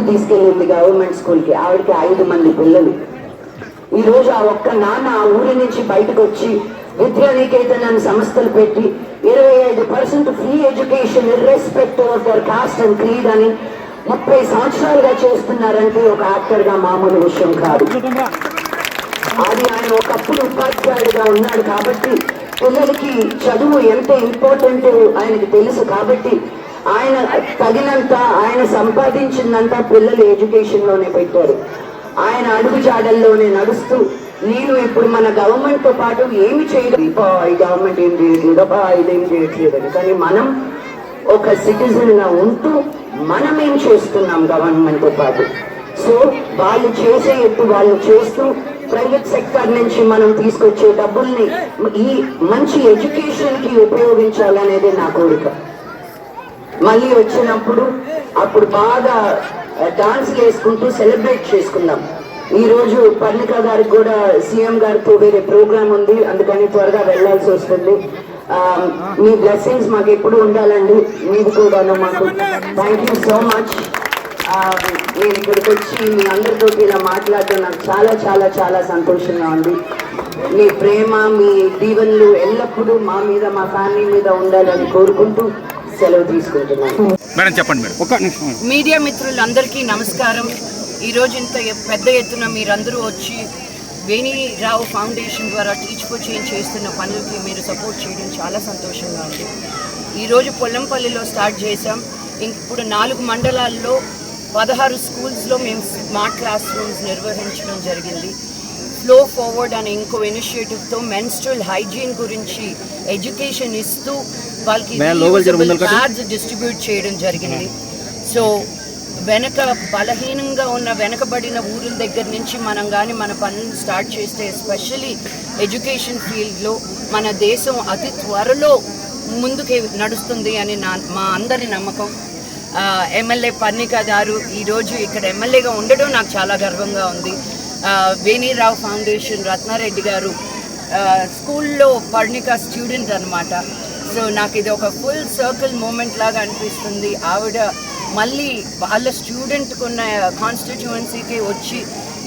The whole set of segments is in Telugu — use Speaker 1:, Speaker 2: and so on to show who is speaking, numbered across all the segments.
Speaker 1: తీసుకెళ్ళింది గవర్నమెంట్ స్కూల్కి. ఆవిడకి 5 మంది పిల్లలు. ఈరోజు ఆ ఒక్క నాన్న ఆ ఊరి నుంచి బయటకు వచ్చి విద్యానికేతన్ అని సంస్థలు పెట్టి 25% free education irrespective of their cost and creed అని 30 సంవత్సరాలుగా చేస్తున్నారంటే ఒక యాక్టర్గా మామూలు విషయం కాదు. అది ఆయన ఒకప్పుడు ఉపాధ్యాయుడిగా ఉన్నాడు కాబట్టి పిల్లలకి చదువు ఎంత ఇంపార్టెంట్ ఆయనకి తెలుసు కాబట్టి ఆయన తగినంత ఆయన సంపాదించిందంతా పిల్లలు ఎడ్యుకేషన్లోనే పెట్టారు. ఆయన అడుగు జాడల్లోనే నడుస్తూ నేను ఇప్పుడు మన గవర్నమెంట్తో పాటు ఏమి చేయలేదు, ఈ గవర్నమెంట్ ఏం చేయట్లేదు, ఇదేం చేయట్లేదని, కానీ మనం ఒక సిటిజన్గా ఉంటూ మనం ఏం చేస్తున్నాం గవర్నమెంట్తో పాటు. సో వాళ్ళు చేసే ఎత్తు వాళ్ళు చేస్తూ ప్రైవేట్ సెక్టర్ నుంచి మనం తీసుకొచ్చే డబ్బుల్ని ఈ మంచి ఎడ్యుకేషన్కి ఉపయోగించాలనేది నా కోరిక. మళ్ళీ వచ్చినప్పుడు అప్పుడు బాగా డాన్స్లు వేసుకుంటూ సెలబ్రేట్ చేసుకుందాం. ఈరోజు పర్ణిక గారికి కూడా సీఎం గారితో వేరే ప్రోగ్రామ్ ఉంది, అందుకని త్వరగా వెళ్లాల్సి వస్తుంది. మీ బ్లెస్సింగ్స్ మాకు ఎప్పుడు ఉండాలండి, మీది కూడాను మాకు. Thank you so much. నేను ఇక్కడికి వచ్చి మీ అందరితో ఇలా మాట్లాడటం నాకు చాలా చాలా చాలా సంతోషంగా ఉంది. మీ ప్రేమ మీ దీవెనలు ఎల్లప్పుడూ మా మీద మా ఫ్యామిలీ మీద ఉండాలని కోరుకుంటూ సెలవు తీసుకుంటున్నాను.
Speaker 2: మేడం చెప్పండి మేడం.
Speaker 3: మీడియా మిత్రులందరికీ నమస్కారం. ఈరోజు ఇంత పెద్ద ఎత్తున మీరందరూ వచ్చి వేణీరావు ఫౌండేషన్ ద్వారా టీచ్ ఫర్ చేంజ్ చేస్తున్న పనులకి మీరు సపోర్ట్ చేయడం చాలా సంతోషంగా ఉంది. ఈరోజు పొల్లంపల్లిలో స్టార్ట్ చేసాం. ఇప్పుడు 4 మండలాల్లో 16 స్కూల్స్లో మేము స్మార్ట్ క్లాస్ రూమ్స్ నిర్వహించడం జరిగింది. ఫ్లో ఫార్వర్డ్ అనే ఇంకో ఇనిషియేటివ్తో మెన్స్ట్రల్ హైజీన్ గురించి ఎడ్యుకేషన్ ఇస్తూ వాళ్ళకి ప్యాడ్స్ డిస్ట్రిబ్యూట్ చేయడం జరిగింది. సో బలహీనంగా ఉన్న వెనకబడిన ఊరుల దగ్గర నుంచి మనం కానీ మన పనులను స్టార్ట్ చేస్తే ఎస్పెషల్లీ ఎడ్యుకేషన్ ఫీల్డ్లో మన దేశం అతి త్వరలో ముందుకు నడుస్తుంది అని మా అందరి నమ్మకం. ఎమ్మెల్యే పర్ణిక గారు ఈరోజు ఇక్కడ ఎమ్మెల్యేగా ఉండడం నాకు చాలా గర్వంగా ఉంది. వేణీరావు ఫౌండేషన్ రత్నారెడ్డి గారు స్కూల్లో పర్ణిక స్టూడెంట్ అనమాట. సో నాకు ఇది ఒక ఫుల్ సర్కిల్ మూమెంట్ లాగా అనిపిస్తుంది. ఆవిడ మళ్ళీ వాళ్ళ స్టూడెంట్కి ఉన్న కాన్స్టిట్యుయెన్సీకి వచ్చి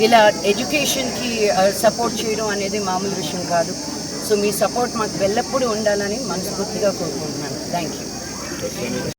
Speaker 3: ఇలా ఎడ్యుకేషన్కి సపోర్ట్ చేయడం అనేది మామూలు విషయం కాదు. సో మీ సపోర్ట్ మాకు ఎల్లప్పుడూ ఉండాలని మనస్ఫూర్తిగా కోరుకుంటున్నాను. Thank you.